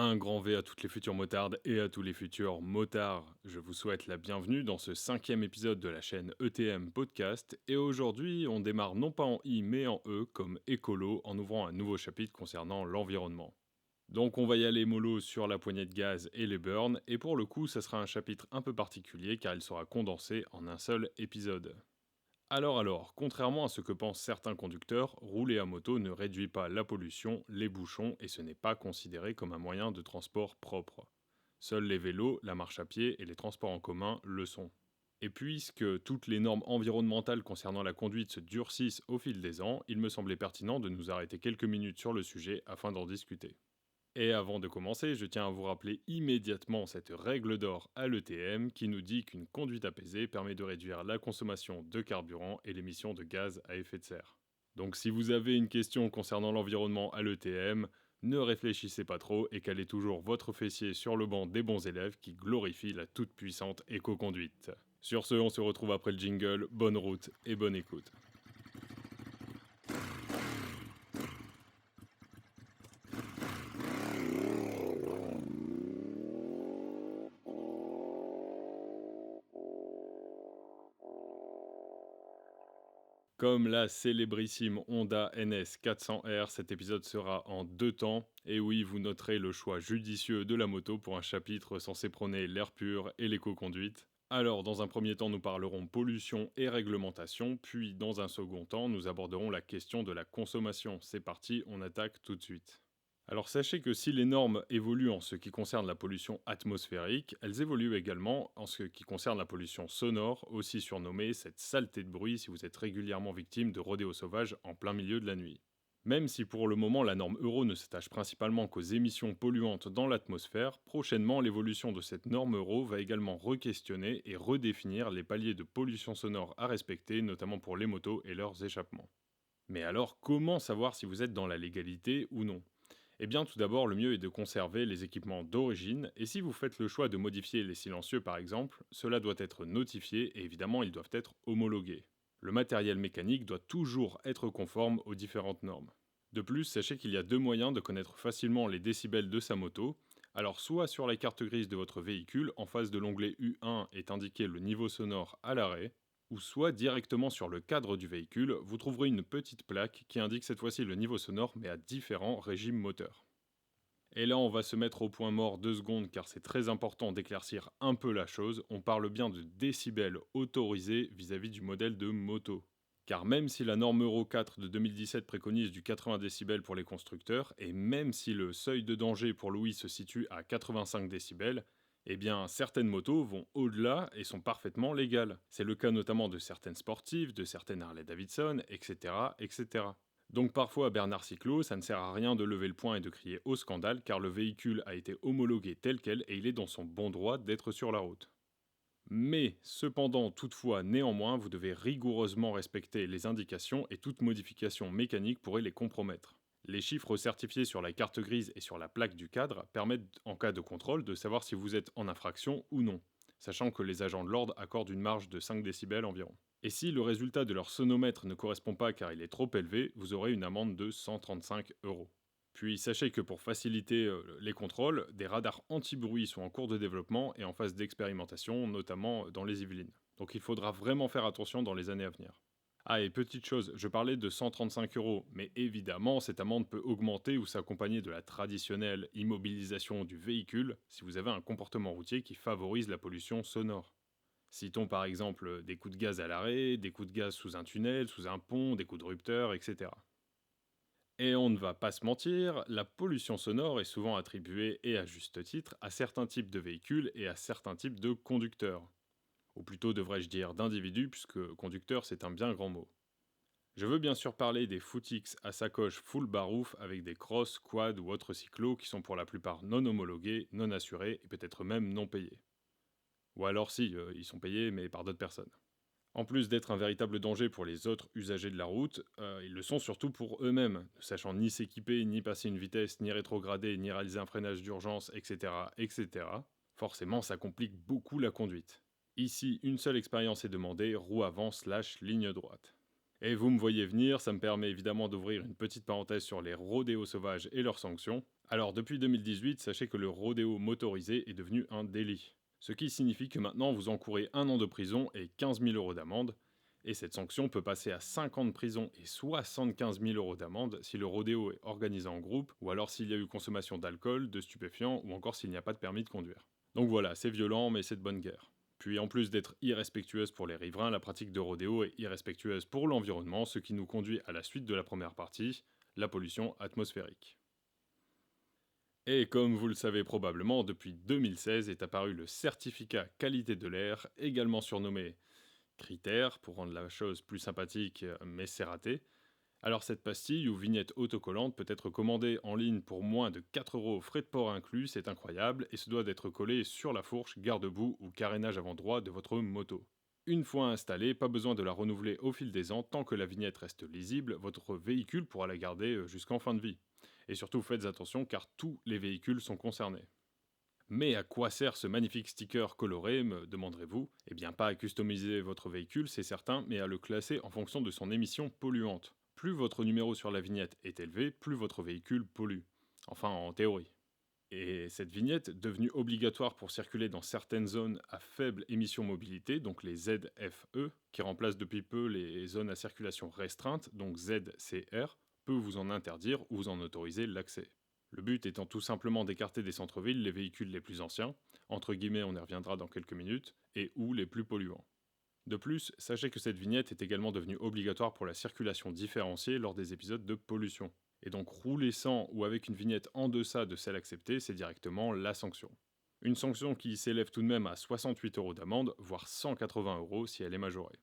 Un grand V à toutes les futures motardes et à tous les futurs motards. Je vous souhaite la bienvenue dans ce 5e épisode de la chaîne ETM Podcast. Et aujourd'hui, on démarre non pas en I mais en E comme écolo en ouvrant un nouveau chapitre concernant l'environnement. Donc on va y aller mollo sur la poignée de gaz et les burns. Et pour le coup, ça sera un chapitre un peu particulier car il sera condensé en un seul épisode. Alors, contrairement à ce que pensent certains conducteurs, rouler à moto ne réduit pas la pollution, les bouchons et ce n'est pas considéré comme un moyen de transport propre. Seuls les vélos, la marche à pied et les transports en commun le sont. Et puisque toutes les normes environnementales concernant la conduite se durcissent au fil des ans, il me semblait pertinent de nous arrêter quelques minutes sur le sujet afin d'en discuter. Et avant de commencer, je tiens à vous rappeler immédiatement cette règle d'or à l'ETM qui nous dit qu'une conduite apaisée permet de réduire la consommation de carburant et l'émission de gaz à effet de serre. Donc si vous avez une question concernant l'environnement à l'ETM, ne réfléchissez pas trop et calez toujours votre fessier sur le banc des bons élèves qui glorifient la toute puissante éco-conduite. Sur ce, on se retrouve après le jingle, bonne route et bonne écoute. Comme la célébrissime Honda NS 400R, cet épisode sera en 2 temps. Et oui, vous noterez le choix judicieux de la moto pour un chapitre censé prôner l'air pur et l'éco-conduite. Alors, dans un premier temps, nous parlerons pollution et réglementation, puis dans un second temps, nous aborderons la question de la consommation. C'est parti, on attaque tout de suite. Alors sachez que si les normes évoluent en ce qui concerne la pollution atmosphérique, elles évoluent également en ce qui concerne la pollution sonore, aussi surnommée cette saleté de bruit si vous êtes régulièrement victime de rodéos sauvages en plein milieu de la nuit. Même si pour le moment la norme Euro ne s'attache principalement qu'aux émissions polluantes dans l'atmosphère, prochainement l'évolution de cette norme Euro va également re-questionner et redéfinir les paliers de pollution sonore à respecter, notamment pour les motos et leurs échappements. Mais alors comment savoir si vous êtes dans la légalité ou non ? Eh bien, tout d'abord, le mieux est de conserver les équipements d'origine, et si vous faites le choix de modifier les silencieux par exemple, cela doit être notifié et évidemment ils doivent être homologués. Le matériel mécanique doit toujours être conforme aux différentes normes. De plus, sachez qu'il y a deux moyens de connaître facilement les décibels de sa moto. Alors soit sur la carte grise de votre véhicule, en face de l'onglet U1 est indiqué le niveau sonore à l'arrêt, ou soit directement sur le cadre du véhicule, vous trouverez une petite plaque qui indique cette fois-ci le niveau sonore mais à différents régimes moteurs. Et là on va se mettre au point mort 2 secondes car c'est très important d'éclaircir un peu la chose, on parle bien de décibels autorisés vis-à-vis du modèle de moto. Car même si la norme Euro 4 de 2017 préconise du 80 décibels pour les constructeurs, et même si le seuil de danger pour Louis se situe à 85 décibels, eh bien, certaines motos vont au-delà et sont parfaitement légales. C'est le cas notamment de certaines sportives, de certaines Harley-Davidson, etc., etc. Donc parfois à Bernard Cyclo, ça ne sert à rien de lever le poing et de crier au scandale car le véhicule a été homologué tel quel et il est dans son bon droit d'être sur la route. Mais, cependant, toutefois, néanmoins, vous devez rigoureusement respecter les indications et toute modification mécanique pourrait les compromettre. Les chiffres certifiés sur la carte grise et sur la plaque du cadre permettent, en cas de contrôle, de savoir si vous êtes en infraction ou non, sachant que les agents de l'ordre accordent une marge de 5 décibels environ. Et si le résultat de leur sonomètre ne correspond pas car il est trop élevé, vous aurez une amende de 135 euros. Puis sachez que pour faciliter les contrôles, des radars anti-bruit sont en cours de développement et en phase d'expérimentation, notamment dans les Yvelines. Donc il faudra vraiment faire attention dans les années à venir. Ah et petite chose, je parlais de 135 euros, mais évidemment cette amende peut augmenter ou s'accompagner de la traditionnelle immobilisation du véhicule si vous avez un comportement routier qui favorise la pollution sonore. Citons par exemple des coups de gaz à l'arrêt, des coups de gaz sous un tunnel, sous un pont, des coups de rupteur, etc. Et on ne va pas se mentir, la pollution sonore est souvent attribuée, et à juste titre, à certains types de véhicules et à certains types de conducteurs. Ou plutôt devrais-je dire d'individus, puisque conducteur c'est un bien grand mot. Je veux bien sûr parler des footix à sacoche full barouf avec des cross, quad ou autres cyclos qui sont pour la plupart non homologués, non assurés et peut-être même non payés. Ou alors si, ils sont payés mais par d'autres personnes. En plus d'être un véritable danger pour les autres usagers de la route, ils le sont surtout pour eux-mêmes, ne sachant ni s'équiper, ni passer une vitesse, ni rétrograder, ni réaliser un freinage d'urgence, etc., etc. Forcément, ça complique beaucoup la conduite. Ici, une seule expérience est demandée, roue avant / ligne droite. Et vous me voyez venir, ça me permet évidemment d'ouvrir une petite parenthèse sur les rodéos sauvages et leurs sanctions. Alors depuis 2018, sachez que le rodéo motorisé est devenu un délit. Ce qui signifie que maintenant vous encourez 1 an de prison et 15 000 euros d'amende. Et cette sanction peut passer à 5 ans de prison et 75 000 euros d'amende si le rodéo est organisé en groupe ou alors s'il y a eu consommation d'alcool, de stupéfiants ou encore s'il n'y a pas de permis de conduire. Donc voilà, c'est violent mais c'est de bonne guerre. Puis en plus d'être irrespectueuse pour les riverains, la pratique de rodéo est irrespectueuse pour l'environnement, ce qui nous conduit à la suite de la première partie, la pollution atmosphérique. Et comme vous le savez probablement, depuis 2016 est apparu le certificat qualité de l'air, également surnommé critère, pour rendre la chose plus sympathique, mais c'est raté. Alors cette pastille ou vignette autocollante peut être commandée en ligne pour moins de 4 euros frais de port inclus, c'est incroyable, et se doit d'être collé sur la fourche, garde-boue ou carénage avant droit de votre moto. Une fois installée, pas besoin de la renouveler au fil des ans, tant que la vignette reste lisible, votre véhicule pourra la garder jusqu'en fin de vie. Et surtout faites attention car tous les véhicules sont concernés. Mais à quoi sert ce magnifique sticker coloré, me demanderez-vous? Eh bien pas à customiser votre véhicule, c'est certain, mais à le classer en fonction de son émission polluante. Plus votre numéro sur la vignette est élevé, plus votre véhicule pollue. Enfin, en théorie. Et cette vignette, devenue obligatoire pour circuler dans certaines zones à faible émission mobilité, donc les ZFE, qui remplacent depuis peu les zones à circulation restreinte, donc ZCR, peut vous en interdire ou vous en autoriser l'accès. Le but étant tout simplement d'écarter des centres-villes les véhicules les plus anciens, entre guillemets on y reviendra dans quelques minutes, et ou les plus polluants. De plus, sachez que cette vignette est également devenue obligatoire pour la circulation différenciée lors des épisodes de pollution. Et donc rouler sans ou avec une vignette en deçà de celle acceptée, c'est directement la sanction. Une sanction qui s'élève tout de même à 68 euros d'amende, voire 180 euros si elle est majorée.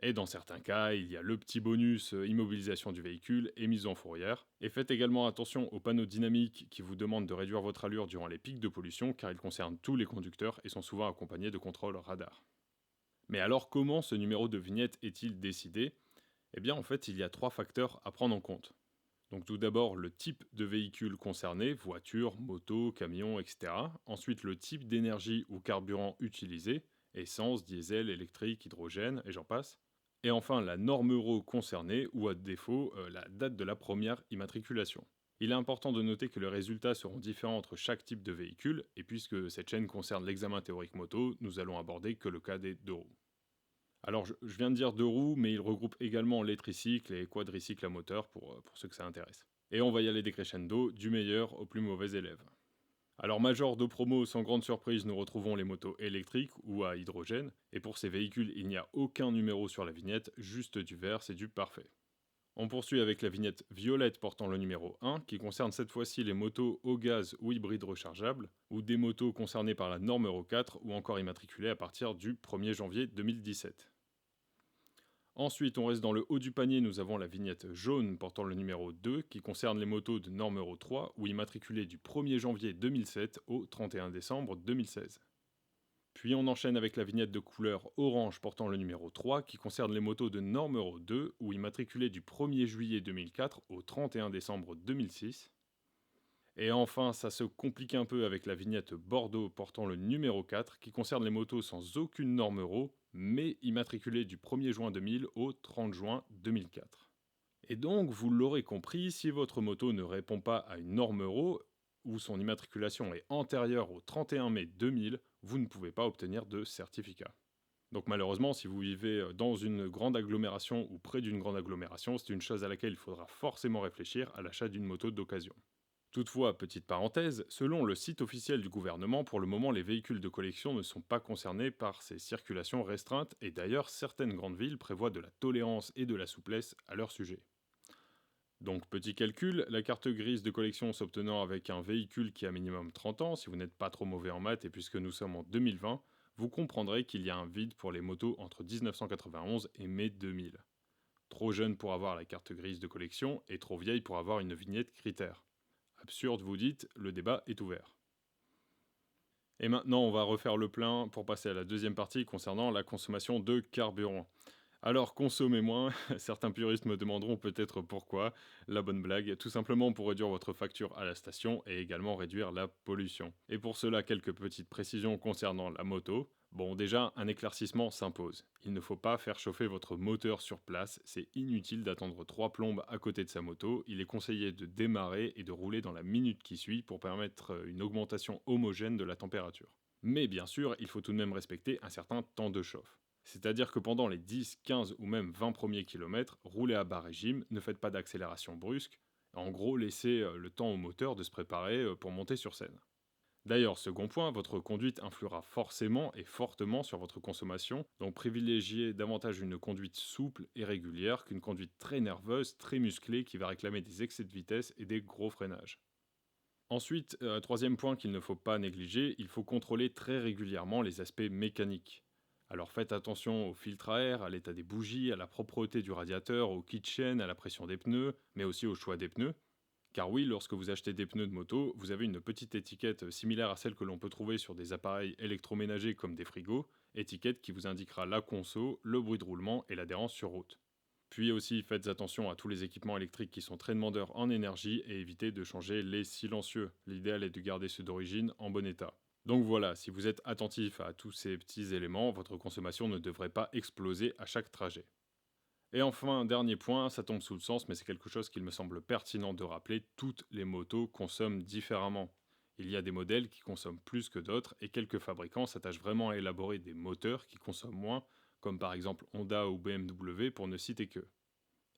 Et dans certains cas, il y a le petit bonus immobilisation du véhicule et mise en fourrière. Et faites également attention aux panneaux dynamiques qui vous demandent de réduire votre allure durant les pics de pollution car ils concernent tous les conducteurs et sont souvent accompagnés de contrôles radar. Mais alors comment ce numéro de vignette est-il décidé? Eh bien en fait il y a 3 facteurs à prendre en compte. Donc tout d'abord le type de véhicule concerné, voiture, moto, camion, etc. Ensuite le type d'énergie ou carburant utilisé, essence, diesel, électrique, hydrogène, et j'en passe. Et enfin la norme euro concernée, ou à défaut la date de la première immatriculation. Il est important de noter que les résultats seront différents entre chaque type de véhicule, et puisque cette chaîne concerne l'examen théorique moto, nous allons aborder que le cas des 2 roues. Alors je viens de dire 2 roues, mais il regroupe également les tricycles et quadricycles à moteur pour ceux que ça intéresse. Et on va y aller décrescendo, du meilleur au plus mauvais élève. Alors major de promo, sans grande surprise, nous retrouvons les motos électriques ou à hydrogène, et pour ces véhicules, il n'y a aucun numéro sur la vignette, juste du vert, c'est du parfait. On poursuit avec la vignette violette portant le numéro 1, qui concerne cette fois-ci les motos au gaz ou hybrides rechargeables, ou des motos concernées par la norme Euro 4 ou encore immatriculées à partir du 1er janvier 2017. Ensuite, on reste dans le haut du panier, nous avons la vignette jaune portant le numéro 2 qui concerne les motos de norme Euro 3 ou immatriculées du 1er janvier 2007 au 31 décembre 2016. Puis on enchaîne avec la vignette de couleur orange portant le numéro 3 qui concerne les motos de norme Euro 2 ou immatriculées du 1er juillet 2004 au 31 décembre 2006. Et enfin, ça se complique un peu avec la vignette Bordeaux portant le numéro 4 qui concerne les motos sans aucune norme euro, mais immatriculées du 1er juin 2000 au 30 juin 2004. Et donc, vous l'aurez compris, si votre moto ne répond pas à une norme euro ou son immatriculation est antérieure au 31 mai 2000, vous ne pouvez pas obtenir de certificat. Donc malheureusement, si vous vivez dans une grande agglomération ou près d'une grande agglomération, c'est une chose à laquelle il faudra forcément réfléchir à l'achat d'une moto d'occasion. Toutefois, petite parenthèse, selon le site officiel du gouvernement, pour le moment les véhicules de collection ne sont pas concernés par ces circulations restreintes et d'ailleurs certaines grandes villes prévoient de la tolérance et de la souplesse à leur sujet. Donc petit calcul, la carte grise de collection s'obtenant avec un véhicule qui a minimum 30 ans, si vous n'êtes pas trop mauvais en maths et puisque nous sommes en 2020, vous comprendrez qu'il y a un vide pour les motos entre 1991 et mai 2000. Trop jeune pour avoir la carte grise de collection et trop vieille pour avoir une vignette critère. Absurde, vous dites, le débat est ouvert. Et maintenant, on va refaire le plein pour passer à la deuxième partie concernant la consommation de carburant. Alors consommez moins, certains puristes me demanderont peut-être pourquoi. La bonne blague, tout simplement pour réduire votre facture à la station et également réduire la pollution. Et pour cela, quelques petites précisions concernant la moto. Bon, déjà, un éclaircissement s'impose. Il ne faut pas faire chauffer votre moteur sur place, c'est inutile d'attendre 3 plombes à côté de sa moto. Il est conseillé de démarrer et de rouler dans la minute qui suit pour permettre une augmentation homogène de la température. Mais bien sûr, il faut tout de même respecter un certain temps de chauffe. C'est-à-dire que pendant les 10, 15 ou même 20 premiers kilomètres, roulez à bas régime, ne faites pas d'accélération brusque. En gros, laissez le temps au moteur de se préparer pour monter sur scène. D'ailleurs, second point, votre conduite influera forcément et fortement sur votre consommation, donc privilégiez davantage une conduite souple et régulière qu'une conduite très nerveuse, très musclée qui va réclamer des excès de vitesse et des gros freinages. Ensuite, troisième point qu'il ne faut pas négliger, il faut contrôler très régulièrement les aspects mécaniques. Alors faites attention au filtre à air, à l'état des bougies, à la propreté du radiateur, au kit chaîne, à la pression des pneus, mais aussi au choix des pneus. Car oui, lorsque vous achetez des pneus de moto, vous avez une petite étiquette similaire à celle que l'on peut trouver sur des appareils électroménagers comme des frigos, étiquette qui vous indiquera la conso, le bruit de roulement et l'adhérence sur route. Puis aussi, faites attention à tous les équipements électriques qui sont très demandeurs en énergie et évitez de changer les silencieux. L'idéal est de garder ceux d'origine en bon état. Donc voilà, si vous êtes attentif à tous ces petits éléments, votre consommation ne devrait pas exploser à chaque trajet. Et enfin, dernier point, ça tombe sous le sens, mais c'est quelque chose qu'il me semble pertinent de rappeler, toutes les motos consomment différemment. Il y a des modèles qui consomment plus que d'autres, et quelques fabricants s'attachent vraiment à élaborer des moteurs qui consomment moins, comme par exemple Honda ou BMW pour ne citer que.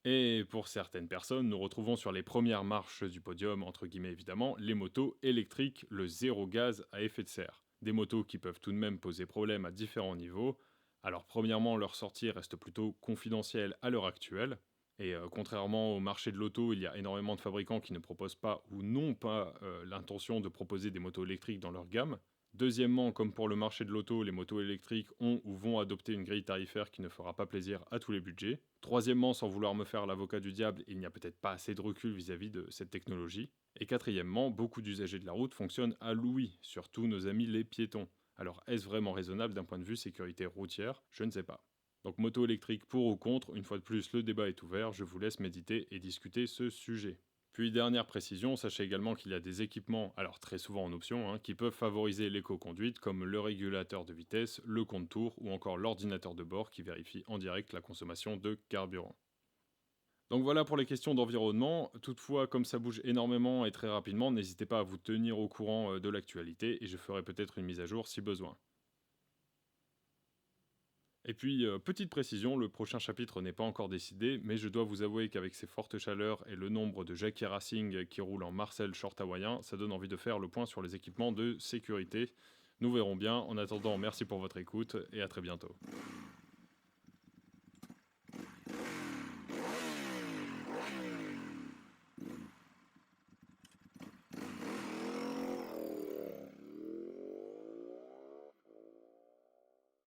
Et pour certaines personnes, nous retrouvons sur les premières marches du podium, entre guillemets évidemment, les motos électriques, le zéro gaz à effet de serre. Des motos qui peuvent tout de même poser problème à différents niveaux. Alors premièrement, leur sortie reste plutôt confidentielle à l'heure actuelle. Et contrairement au marché de l'auto, il y a énormément de fabricants qui ne proposent pas ou n'ont pas l'intention de proposer des motos électriques dans leur gamme. Deuxièmement, comme pour le marché de l'auto, les motos électriques ont ou vont adopter une grille tarifaire qui ne fera pas plaisir à tous les budgets. Troisièmement, sans vouloir me faire l'avocat du diable, il n'y a peut-être pas assez de recul vis-à-vis de cette technologie. Et quatrièmement, beaucoup d'usagers de la route fonctionnent à l'ouïe, surtout nos amis les piétons. Alors est-ce vraiment raisonnable d'un point de vue sécurité routière? Je ne sais pas. Donc moto électrique pour ou contre, une fois de plus le débat est ouvert, je vous laisse méditer et discuter ce sujet. Puis dernière précision, sachez également qu'il y a des équipements, alors très souvent en option, qui peuvent favoriser l'éco-conduite comme le régulateur de vitesse, le compte-tours ou encore l'ordinateur de bord qui vérifie en direct la consommation de carburant. Donc voilà pour les questions d'environnement. Toutefois, comme ça bouge énormément et très rapidement, n'hésitez pas à vous tenir au courant de l'actualité et je ferai peut-être une mise à jour si besoin. Et puis, petite précision, le prochain chapitre n'est pas encore décidé, mais je dois vous avouer qu'avec ces fortes chaleurs et le nombre de Jackie Racing qui roulent en Marcel short hawaïen, ça donne envie de faire le point sur les équipements de sécurité. Nous verrons bien. En attendant, merci pour votre écoute et à très bientôt.